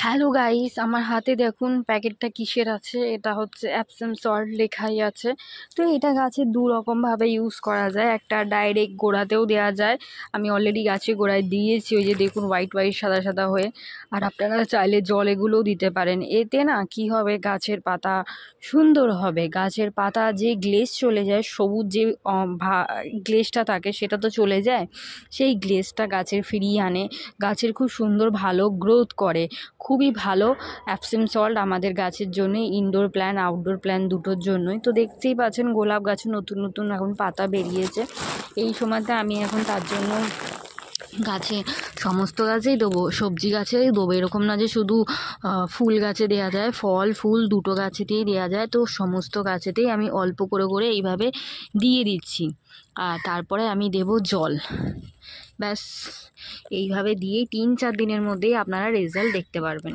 Hello guys, আমার হাতে দেখুন প্যাকেটটা কিসের আছে। এটা হচ্ছে অ্যাপসাম সল্ট লেখাই আছে। তো এটা গাছে দু রকমভাবে ইউজ করা যায়। একটা ডাইরেক্ট গোড়াতেও দেওয়া যায়, আমি অলরেডি গাছে গোড়ায় দিয়েছি, ওই যে দেখুন হোয়াইট হোয়াইট সাদা সাদা হয়ে। আর আপনারা চাইলে জল এগুলোও দিতে পারেন। এতে না কি হবে, গাছের পাতা সুন্দর হবে। গাছের পাতা যে গ্লেজ চলে যায়, সবুজ যে গ্লেজটা থাকে সেটা তো চলে যায়, সেই গ্লেজটা গাছের ফিরিয়ে আনে, গাছের খুব সুন্দর ভালো গ্রোথ করে। খুবই ভালো অ্যাপসাম সল্ট আমাদের গাছের জন্য, ইনডোর প্ল্যান্ট আউটডোর প্ল্যান্ট দুটোর জন্যই। তো দেখতেই পাচ্ছেন গোলাপ গাছে নতুন নতুন এখন পাতা বেরিয়েছে। এই সময়তে আমি এখন তার জন্য গাছে, সমস্ত গাছেই দেবো, সবজি গাছেই দেবো, এরকম না যে শুধু ফুল গাছে দেওয়া যায়, ফল ফুল দুটো গাছেতেই দেওয়া যায়। তো সমস্ত গাছেতেই আমি অল্প করে করে এইভাবে দিয়ে দিচ্ছি। আর তারপরে আমি দেব জল। ব্যাস, এইভাবে দিয়েই 3-4 দিনের মধ্যেই আপনারা রেজাল্ট দেখতে পারবেন।